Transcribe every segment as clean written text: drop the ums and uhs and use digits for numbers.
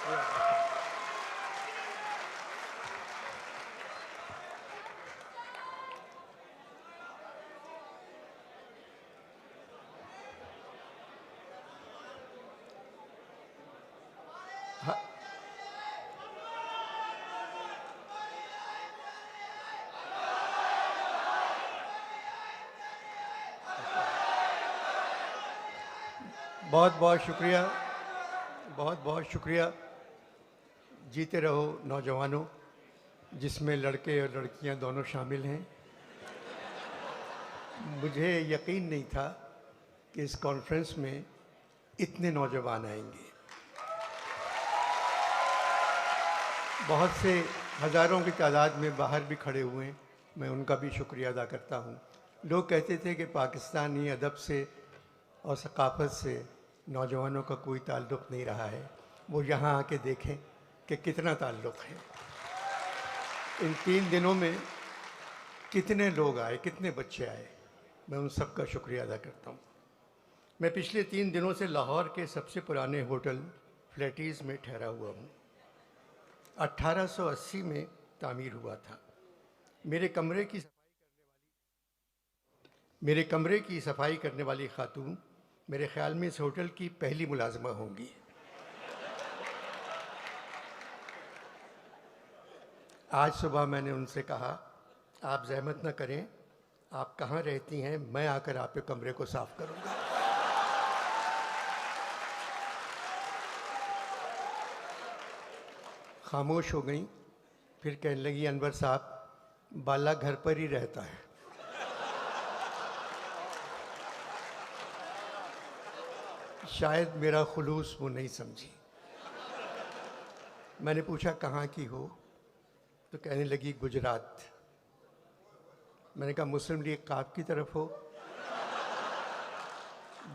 बहुत बहुत शुक्रिया, बहुत बहुत शुक्रिया। जीते रहो नौजवानों, जिसमें लड़के और लड़कियां दोनों शामिल हैं। मुझे यकीन नहीं था कि इस कॉन्फ्रेंस में इतने नौजवान आएंगे। बहुत से हज़ारों की तादाद में बाहर भी खड़े हुए हैं, मैं उनका भी शुक्रिया अदा करता हूँ। लोग कहते थे कि पाकिस्तानी अदब से और सकाफ़त से नौजवानों का कोई ताल्लुक़ नहीं रहा है। वो यहाँ आके देखें कि कितना ताल्लुक़ है। इन 3 दिनों में कितने लोग आए, कितने बच्चे आए, मैं उन सब का शुक्रिया अदा करता हूँ। मैं पिछले 3 दिनों से लाहौर के सबसे पुराने होटल फ्लैटीज़ में ठहरा हुआ हूँ। 1880 में तामीर हुआ था। मेरे कमरे की सफाई करने वाली खातून मेरे ख्याल में इस होटल की पहली मुलाजिमा होंगी। आज सुबह मैंने उनसे कहा, आप जहमत न करें, आप कहाँ रहती हैं, मैं आकर आपके कमरे को साफ करूँगा। खामोश हो गई। फिर कहने लगी, अनवर साहब, बाला घर पर ही रहता है। शायद मेरा खुलूस वो नहीं समझी। मैंने पूछा, कहाँ की हो? तो कहने लगी, गुजरात। मैंने कहा, मुस्लिम लीग काफ की तरफ हो?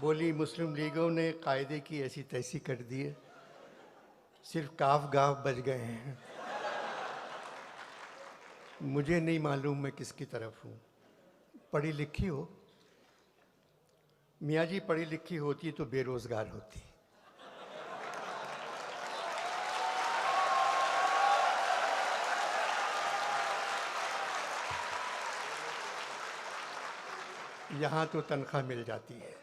बोली, मुस्लिम लीगों ने कायदे की ऐसी तैसी कर दी है, सिर्फ काफ गाफ बच गए हैं। मुझे नहीं मालूम मैं किसकी तरफ हूँ। पढ़ी लिखी हो? मियाँ जी, पढ़ी लिखी होती तो बेरोज़गार होती। यहाँ तो तनख्वाह मिल जाती है।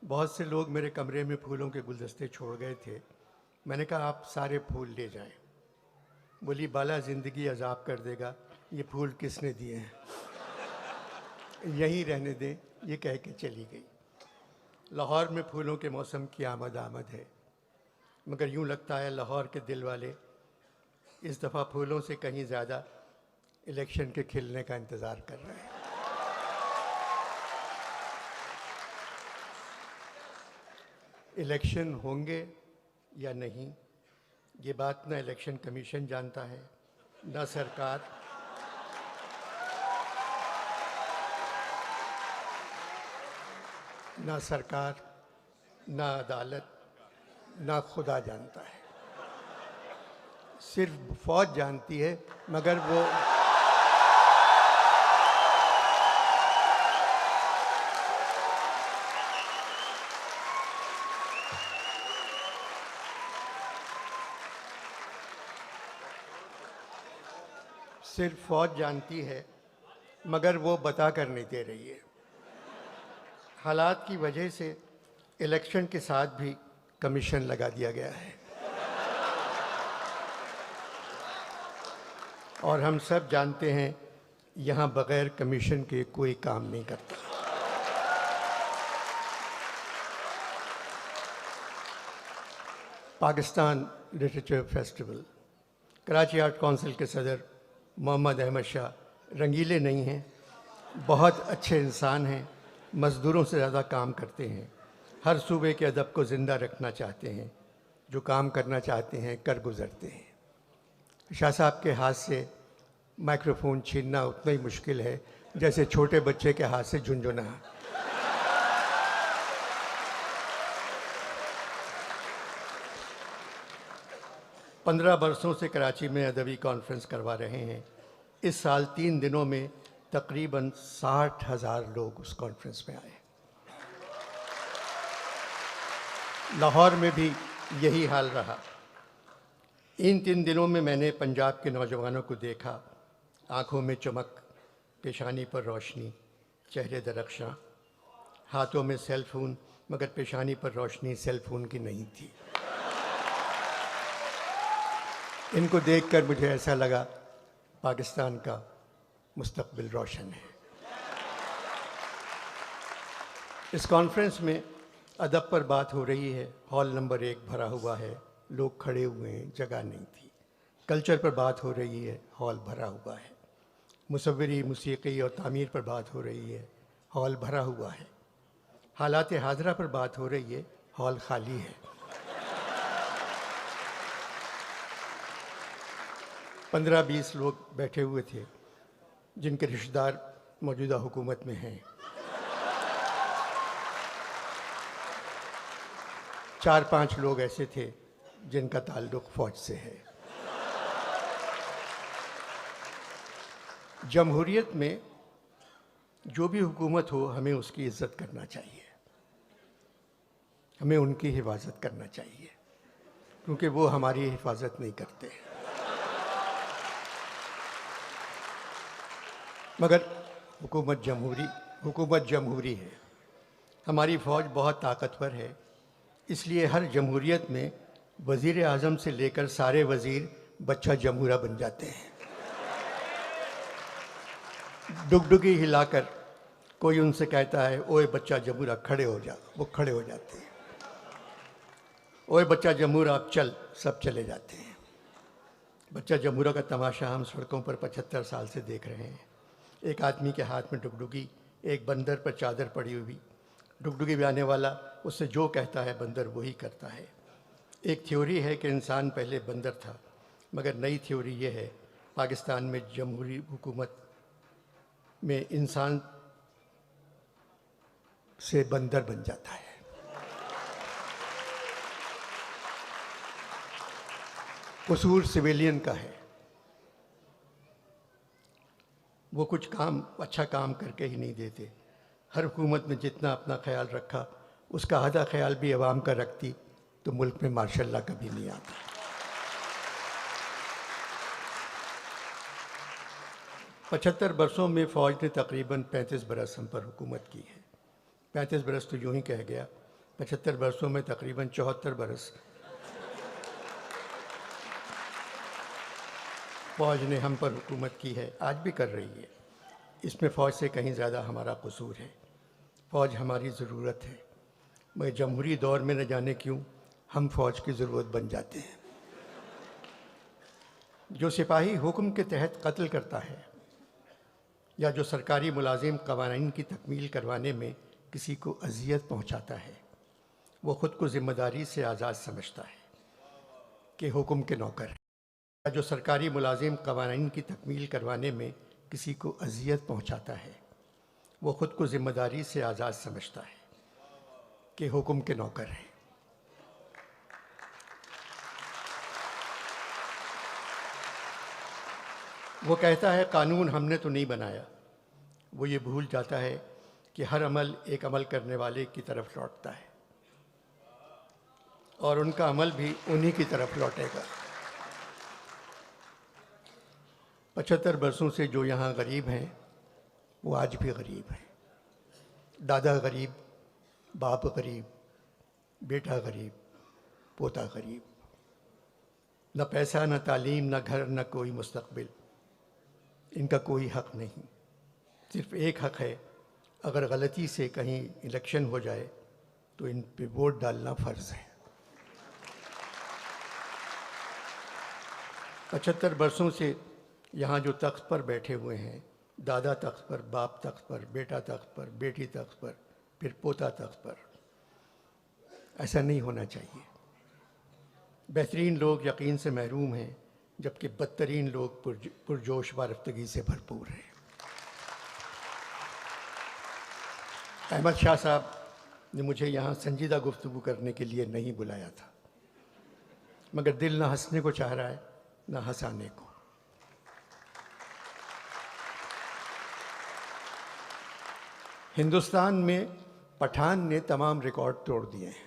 बहुत से लोग मेरे कमरे में फूलों के गुलदस्ते छोड़ गए थे। मैंने कहा, आप सारे फूल ले जाएं। बोली, बाला ज़िंदगी अजाब कर देगा, ये फूल किसने दिए हैं, यहीं रहने दें, ये कह के चली गई। लाहौर में फूलों के मौसम की आमद है, मगर यूँ लगता है लाहौर के दिल वाले इस दफ़ा फूलों से कहीं ज़्यादा इलेक्शन के खिलने का इंतज़ार कर रहे हैं। इलेक्शन होंगे या नहीं, ये बात ना इलेक्शन कमीशन जानता है, ना सरकार, ना अदालत, ना खुदा जानता है। सिर्फ फौज जानती है, मगर वो जानती है, मगर वो बता कर नहीं दे रही है। हालात की वजह से इलेक्शन के साथ भी कमीशन लगा दिया गया है, और हम सब जानते हैं यहाँ बग़ैर कमीशन के कोई काम नहीं करता। Pakistan literature festival, Karachi art council के सदर मोहम्मद अहमद शाह रंगीले नहीं हैं, बहुत अच्छे इंसान हैं, मज़दूरों से ज़्यादा काम करते हैं, हर सूबे के अदब को ज़िंदा रखना चाहते हैं, जो काम करना चाहते हैं कर गुज़रते हैं। शाह साहब के हाथ से माइक्रोफोन छीनना उतना ही मुश्किल है जैसे छोटे बच्चे के हाथ से झुनझुना। पंद्रह बरसों से कराची में अदबी कॉन्फ्रेंस करवा रहे हैं। इस साल 3 दिनों में तकरीबन 60,000 लोग उस कॉन्फ्रेंस में आए। लाहौर में भी यही हाल रहा। इन 3 दिनों में मैंने पंजाब के नौजवानों को देखा, आंखों में चमक, पेशानी पर रोशनी, चेहरे दरख्शां, हाथों में सेल फोन, मगर पेशानी पर रोशनी सेल फोन की नहीं थी। इनको देखकर मुझे ऐसा लगा पाकिस्तान का मुस्तकबिल रोशन है। इस कॉन्फ्रेंस में अदब पर बात हो रही है। हॉल नंबर 1 भरा हुआ है, लोग खड़े हुए हैं, जगह नहीं थी। कल्चर पर बात हो रही है, हॉल भरा हुआ है। मुसव्विरी, मूसीकी और तामीर पर बात हो रही है, हॉल भरा हुआ है। हालात हाज़रा पर बात हो रही है, हॉल खाली है। 15-20 लोग बैठे हुए थे जिनके रिश्तेदार मौजूदा हुकूमत में हैं। 4-5 लोग ऐसे थे जिनका ताल्लुक़ फ़ौज से है। जमहूरियत में जो भी हुकूमत हो, हमें उसकी इज़्ज़त करना चाहिए, हमें उनकी हिफाजत करना चाहिए, क्योंकि वो हमारी हिफाजत नहीं करते। मगर हुकूमत जमहूरी है। हमारी फ़ौज बहुत ताकतवर है, इसलिए हर जमहूरियत में वज़ीर आज़म से लेकर सारे वज़ीर बच्चा जमहूरा बन जाते हैं। डुगडुगी हिलाकर कोई उनसे कहता है, ओए बच्चा जमहूरा खड़े हो जा, वो खड़े हो जाते हैं। ओए बच्चा जमहूरा अब चल, सब चले जाते हैं। बच्चा जमहूरा का तमाशा हम सड़कों पर 75 साल से देख रहे हैं। एक आदमी के हाथ में डुगडुगी, एक बंदर पर चादर पड़ी हुई। डुगडुगी बजाने वाला उससे जो कहता है बंदर वही करता है। एक थ्योरी है कि इंसान पहले बंदर था, मगर नई थ्योरी ये है पाकिस्तान में जमहूरी हुकूमत में इंसान से बंदर बन जाता है। कसूर सिविलियन का है, वो कुछ काम अच्छा काम करके ही नहीं देते। हर हुकूमत ने जितना अपना ख्याल रखा, उसका आधा ख्याल भी अवाम का रखती तो मुल्क में मार्शल कभी नहीं आता। पचहत्तर बरसों में फ़ौज ने तकरीबन 35 बरस हम पर हुकूमत की है। 35 बरस तो यूं ही कह गया, 75 बरसों में तकरीबन 74 बरस फ़ौज ने हम पर हुकूमत की है, आज भी कर रही है। इसमें फ़ौज से कहीं ज़्यादा हमारा कसूर है। फ़ौज हमारी ज़रूरत है, मगर जमहूरी दौर में न जाने क्यों हम फ़ौज की ज़रूरत बन जाते हैं। जो सिपाही हुक्म के तहत कत्ल करता है या जो सरकारी मुलाजिम कवानीन की तकमील करवाने में किसी को अजियत पहुंचाता है, वो ख़ुद को ज़िम्मेदारी से आज़ाद समझता है कि हुक्म के नौकर है। या जो सरकारी मुलाजिम कवानीन की तकमील करवाने में किसी को अजियत पहुंचाता है, वो ख़ुद को ज़िम्मेदारी से आज़ाद समझता है कि हुक्म के नौकर है। वो कहता है कानून हमने तो नहीं बनाया। वो ये भूल जाता है कि हर अमल एक अमल करने वाले की तरफ लौटता है और उनका अमल भी उन्हीं की तरफ लौटेगा। 75 बरसों से जो यहाँ गरीब हैं वो आज भी गरीब हैं। दादा गरीब, बाप गरीब, बेटा गरीब, पोता गरीब। न पैसा, न तालीम, न घर, न कोई मुस्तकबिल। इनका कोई हक़ नहीं। सिर्फ एक हक़ है, अगर गलती से कहीं इलेक्शन हो जाए तो इन पे वोट डालना फ़र्ज़ है। 75 बरसों से यहाँ जो तख्त पर बैठे हुए हैं, दादा तख्त पर, बाप तख्त पर, बेटा तख्त पर, बेटी तख्त पर, फिर पोता तख्त पर, ऐसा नहीं होना चाहिए। बेहतरीन लोग यकीन से महरूम हैं, जबकि बदतरीन लोग पुरजोश वारफ्तगी से भरपूर हैं। अहमद शाह साहब ने मुझे यहाँ संजीदा गुफ्तगू करने के लिए नहीं बुलाया था, मगर दिल न हंसने को चाह रहा है न हंसाने को। हिंदुस्तान में पठान ने तमाम रिकॉर्ड तोड़ दिए हैं।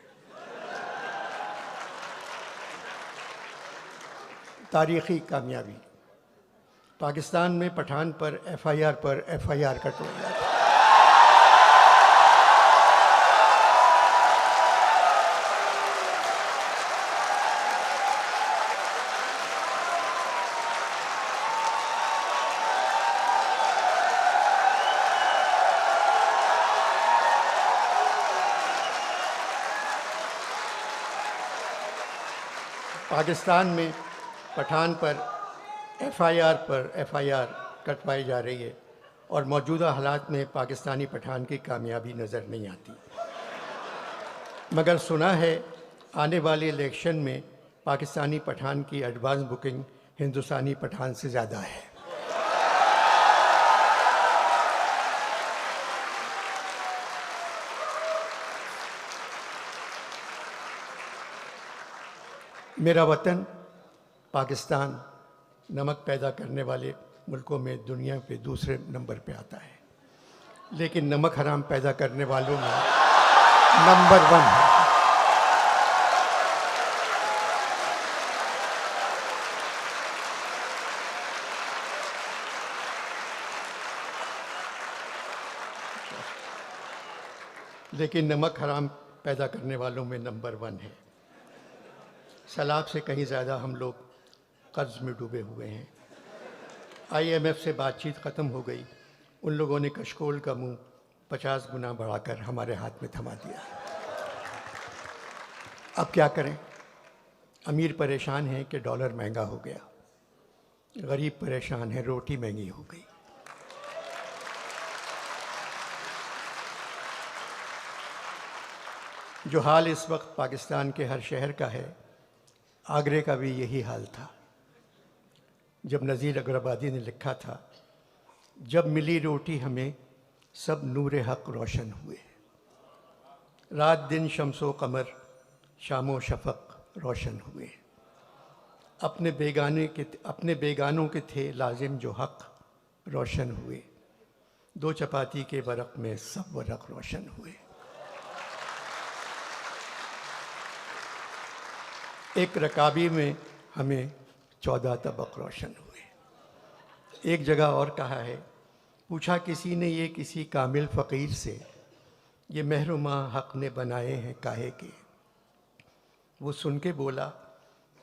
तारीखी कामयाबी। पाकिस्तान में पठान पर एफआईआर कटवाया था। पाकिस्तान में पठान पर एफआईआर कटवाई जा रही है और मौजूदा हालात में पाकिस्तानी पठान की कामयाबी नज़र नहीं आती। मगर सुना है आने वाले इलेक्शन में पाकिस्तानी पठान की एडवांस बुकिंग हिंदुस्तानी पठान से ज़्यादा है। मेरा वतन पाकिस्तान नमक पैदा करने वाले मुल्कों में दुनिया पे दूसरे नंबर पे आता है, लेकिन नमक हराम पैदा करने वालों में नंबर 1 है। लेकिन नमक हराम पैदा करने वालों में नंबर 1 है। सैलाब से कहीं ज़्यादा हम लोग कर्ज में डूबे हुए हैं। आईएमएफ से बातचीत ख़त्म हो गई, उन लोगों ने कशकोल का मुंह 50 गुना बढ़ाकर हमारे हाथ में थमा दिया। अब क्या करें? अमीर परेशान है कि डॉलर महंगा हो गया, गरीब परेशान है रोटी महंगी हो गई। जो हाल इस वक्त पाकिस्तान के हर शहर का है, आगरे का भी यही हाल था। जब नज़ीर अकरआबादी ने लिखा था, जब मिली रोटी हमें सब नूरे हक रोशन हुए, रात दिन शम्सो कमर शामो शफक रोशन हुए, अपने बेगानों के थे लाजिम जो हक रोशन हुए, दो चपाती के वरक में सब वरक रोशन हुए। एक रकाबी में हमें 14 तबक रोशन हुए। एक जगह और कहा है, पूछा किसी ने ये किसी कामिल फ़कीर से, ये महरूमा हक़ ने बनाए हैं काहे के। वो सुन के बोला,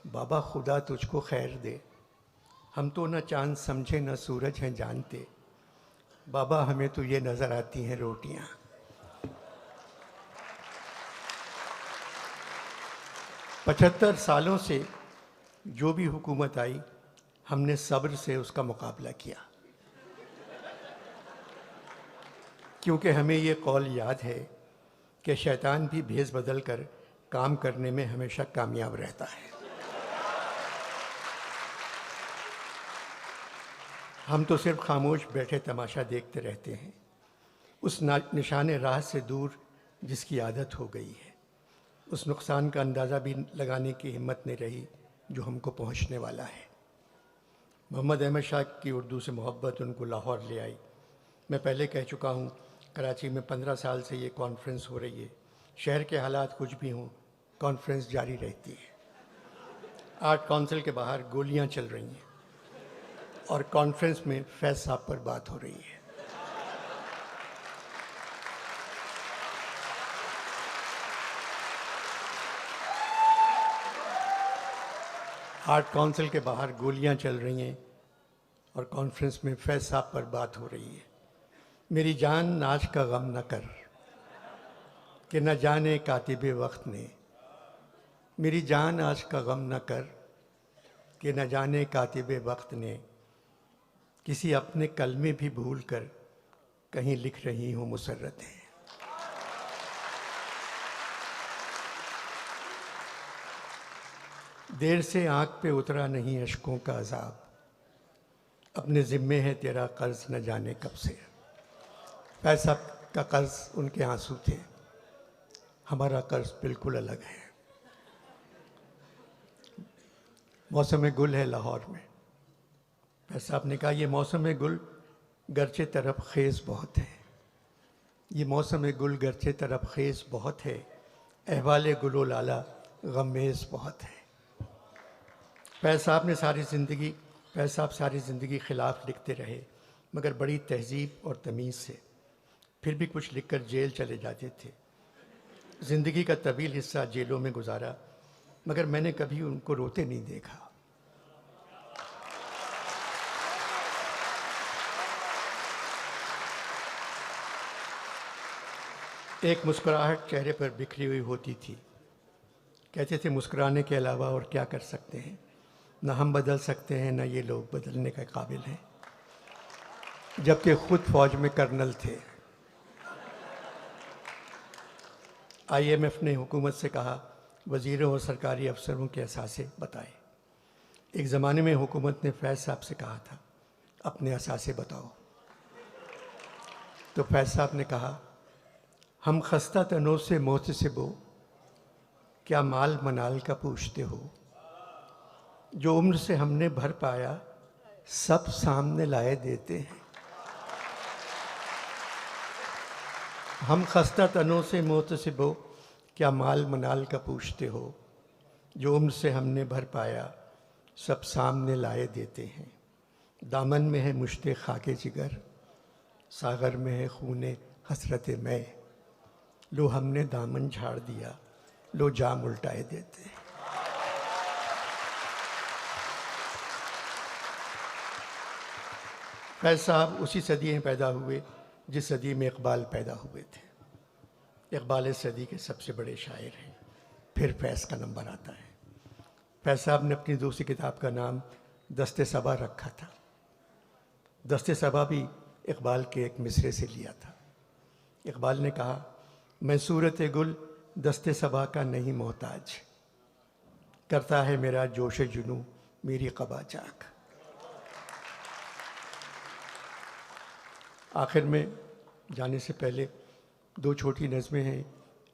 बाबा खुदा तुझको खैर दे, हम तो न चाँद समझे न सूरज हैं जानते, बाबा हमें तो ये नज़र आती हैं रोटियाँ। पचहत्तर सालों से जो भी हुकूमत आई, हमने सब्र से उसका मुकाबला किया, क्योंकि हमें ये कौल याद है कि शैतान भी भेस बदल कर काम करने में हमेशा कामयाब रहता है। हम तो सिर्फ खामोश बैठे तमाशा देखते रहते हैं, उस निशाने राह से दूर जिसकी आदत हो गई है। उस नुकसान का अंदाज़ा भी लगाने की हिम्मत नहीं रही जो हमको पहुंचने वाला है। मोहम्मद अहमद शाह की उर्दू से मोहब्बत उनको लाहौर ले आई। मैं पहले कह चुका हूं, कराची में 15 साल से ये कॉन्फ्रेंस हो रही है। शहर के हालात कुछ भी हों, कॉन्फ्रेंस जारी रहती है। आर्ट काउंसिल के बाहर गोलियां चल रही हैं और कॉन्फ्रेंस में फैज़ साहब पर बात हो रही है। आर्ट काउंसिल के बाहर गोलियां चल रही हैं और कॉन्फ्रेंस में फैज़ साहब पर बात हो रही है। मेरी जान नाज का गम न कर कि न जाने कातिबे वक्त ने, मेरी जान आज का गम न कर कि न जाने कातिबे वक्त ने, किसी अपने कलमे भी भूल कर कहीं लिख रही हूँ मुसर्रतें। देर से आँख पे उतरा नहीं अश्कों का अज़ाब, अपने ज़िम्मे है तेरा कर्ज न जाने कब से। फैज़ साहब का कर्ज उनके आंसू थे, हमारा कर्ज बिल्कुल अलग है। मौसम गुल है लाहौर में। फैज़ साहब ने कहा, ये मौसम गुल गरचे तरफ खेज़ बहुत है, ये मौसम गुल गरचे तरफ खेज़ बहुत है, अहवाले गुलो लाला गमेज़ बहुत है। फैज़ साहब सारी ज़िंदगी ख़िलाफ़ लिखते रहे, मगर बड़ी तहज़ीब और तमीज़ से। फिर भी कुछ लिखकर जेल चले जाते थे। ज़िंदगी का तवील हिस्सा जेलों में गुजारा, मगर मैंने कभी उनको रोते नहीं देखा। एक मुस्कुराहट चेहरे पर बिखरी हुई होती थी। कहते थे मुस्कुराने के अलावा और क्या कर सकते हैं, न हम बदल सकते हैं, न ये लोग बदलने के काबिल हैं। जबकि खुद फौज में कर्नल थे। IMF ने हुकूमत से कहा वज़ीरों और सरकारी अफसरों के असासे बताए। एक ज़माने में हुकूमत ने फैज़ साहब से कहा था अपने असासे बताओ, तो फैज़ साहब ने कहा हम खस्ता तनों से मोहतसिबो, क्या माल मनाल का पूछते हो, जो उम्र से हमने भर पाया सब सामने लाए देते हैं। हम खस्ता तनों से मोहतसिबो, क्या माल मनाल का पूछते हो, जो उम्र से हमने भर पाया सब सामने लाए देते हैं। दामन में है मुश्ते खाके जिगर, सागर में है खूने हसरत मैं, लो हमने दामन झाड़ दिया, लो जाम उल्टाए देते हैं। फैज़ साहब उसी सदी में पैदा हुए जिस सदी में इकबाल पैदा हुए थे। इकबाल इस सदी के सबसे बड़े शायर हैं। फिर फैज़ का नंबर आता है। फैज़ साहब ने अपनी दूसरी किताब का नाम दस्ते सबा रखा था। दस्ते सबा भी इकबाल के एक मिसरे से लिया था। इकबाल ने कहा मैं सूरत गुल दस्ते सबा का नहीं मोहताज, करता है मेरा जोश जुनू मेरी क़बा चाक। आखिर में जाने से पहले दो छोटी नज़में हैं,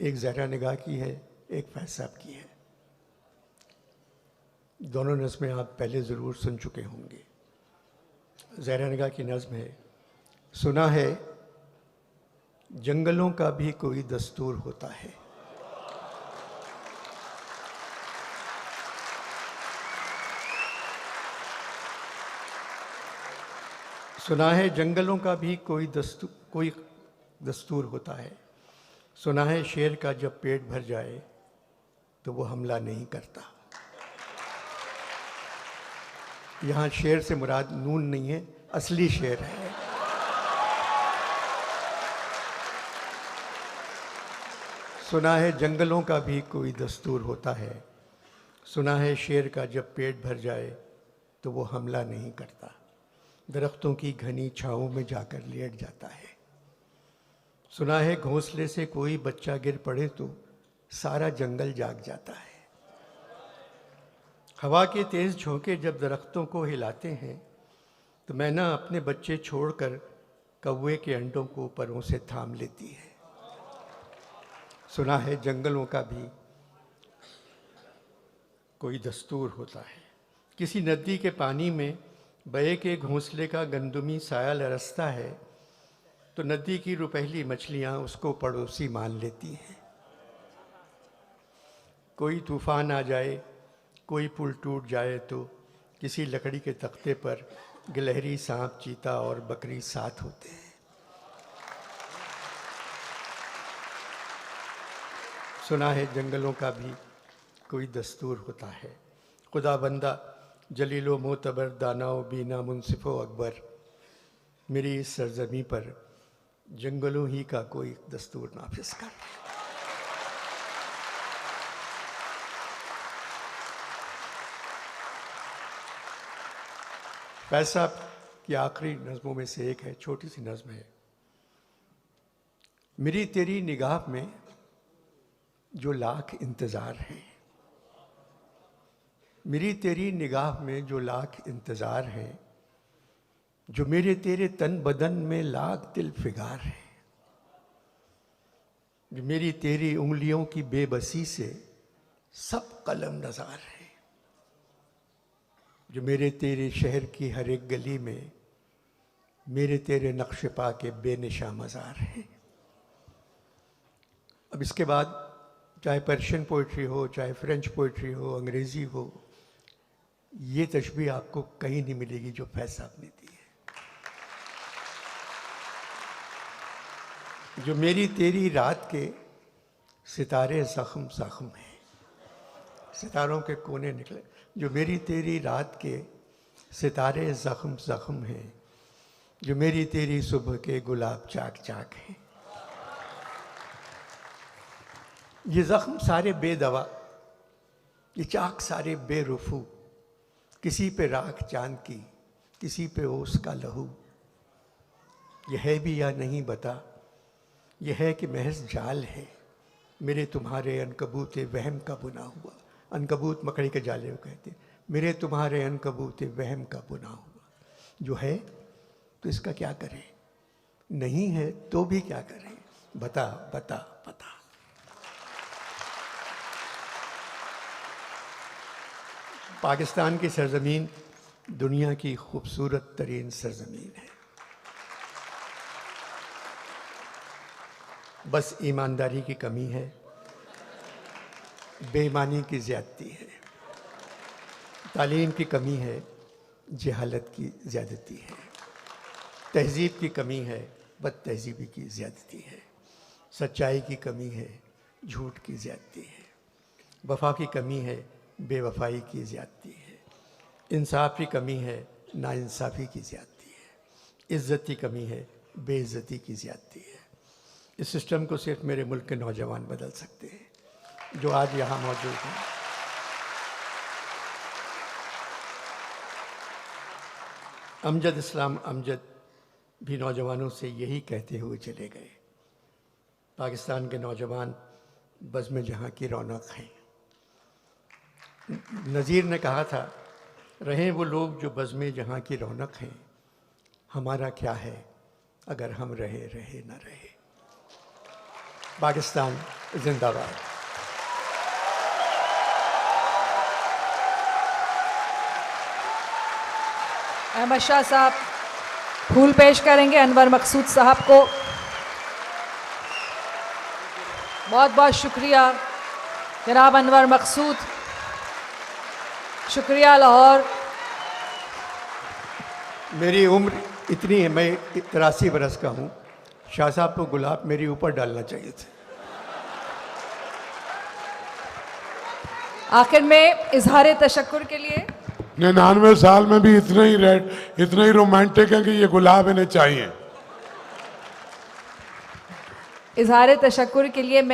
एक ज़हरा निगाह की है, एक फैज़ साहब की है। दोनों नज़में आप पहले ज़रूर सुन चुके होंगे। ज़हरा निगाह की नज़्म है, सुना है जंगलों का भी कोई दस्तूर होता है। सुना है जंगलों का भी कोई दस्तूर होता है। सुना है शेर का जब पेट भर जाए तो वो हमला नहीं करता। यहाँ शेर से मुराद नून नहीं है, असली शेर है। सुना है जंगलों का भी कोई दस्तूर होता है। सुना है शेर का जब पेट भर जाए तो वो हमला नहीं करता, दरख्तों की घनी छाँव में जाकर लेट जाता है। सुना है घोंसले से कोई बच्चा गिर पड़े तो सारा जंगल जाग जाता है। हवा के तेज़ झोंके जब दरख्तों को हिलाते हैं तो मैना अपने बच्चे छोड़कर कौवे के अंडों को परों से थाम लेती है। सुना है जंगलों का भी कोई दस्तूर होता है। किसी नदी के पानी में बहे के घोंसले का गंदुमी साया लरसता है तो नदी की रुपहली मछलियाँ उसको पड़ोसी मान लेती हैं। कोई तूफान आ जाए, कोई पुल टूट जाए तो किसी लकड़ी के तख्ते पर गिलहरी, सांप, चीता और बकरी साथ होते हैं। सुना है जंगलों का भी कोई दस्तूर होता है। खुदा बंदा जलीलो मोतबर दानाओ बीना मुनसिफ़ो अकबर, मेरी इस सरजमी पर जंगलों ही का कोई दस्तूर नाफिज कर। फैज़ साहब की आखिरी नज़मों में से एक है, छोटी सी नज़म है। मेरी तेरी निगाह में जो लाख इंतज़ार हैं, मेरी तेरी निगाह में जो लाख इंतज़ार हैं, जो मेरे तेरे तन बदन में लाख दिल फिगार हैं, जो मेरी तेरी उंगलियों की बेबसी से सब कलम नज़ार हैं, जो मेरे तेरे शहर की हर एक गली में मेरे तेरे नक्श पा के बेनिशा मज़ार हैं। अब इसके बाद चाहे पर्शियन पोइट्री हो, चाहे फ्रेंच पोइट्री हो, अंग्रेज़ी हो, ये तशबीह आपको कहीं नहीं मिलेगी जो फैज़ साहब ने दी है। जो मेरी तेरी रात के सितारे ज़ख्म ज़ख्म हैं, सितारों के कोने निकले। जो मेरी तेरी रात के सितारे ज़ख्म ज़ख्म हैं, जो मेरी तेरी सुबह के गुलाब चाक चाक हैं। ये ज़ख्म सारे बेदवा, ये चाक सारे बेरुफू, किसी पे राख चांद की, किसी पे ओस का लहू। यह है भी या नहीं बता, यह है कि महज जाल है मेरे तुम्हारे अनकबूत वहम का बुना हुआ। अनकबूत मकड़ी के जाले को कहते हैं। मेरे तुम्हारे अनकबूत वहम का बुना हुआ। जो है तो इसका क्या करें, नहीं है तो भी क्या करें, बता बता बता। पाकिस्तान की सरजमीन दुनिया की खूबसूरत तरीन सरजमीन है। बस ईमानदारी की कमी है, बेईमानी की ज़्यादती है, तालीम की कमी है, जहालत की ज़्यादती है, तहज़ीब की कमी है, बद तहज़ीबी की ज़्यादती है, सच्चाई की कमी है, झूठ की ज़्यादती है, वफ़ा की कमी है, बेवफाई की ज़्यादती है, इंसाफ की कमी है, नाइंसाफ़ी की ज़्यादती है, इज़्ज़त की कमी है, बेइज़्ज़ती की ज़्यादती है। इस सिस्टम को सिर्फ मेरे मुल्क के नौजवान बदल सकते हैं जो आज यहाँ मौजूद हैं। अमजद इस्लाम अमजद भी नौजवानों से यही कहते हुए चले गए। पाकिस्तान के नौजवान बज़्म जहाँ की रौनक हैं। नज़ीर ने कहा था, रहें वो लोग जो बज़्म जहाँ की रौनक हैं, हमारा क्या है अगर हम रहे रहे न रहे। पाकिस्तान जिंदाबाद। अहमद शाह साहब फूल पेश करेंगे अनवर मकसूद साहब को। बहुत बहुत शुक्रिया जनाब अनवर मकसूद, शुक्रिया लाहौर। मेरी उम्र इतनी है, मैं 83 बरस का हूँ। शाह साहब को गुलाब मेरे ऊपर डालना चाहिए था। आखिर में इजहार तशक्कुर के लिए 99 साल में भी इतना ही रोमांटिक है कि ये गुलाब इन्हें चाहिए। इजहार तशक्कुर के लिए मैं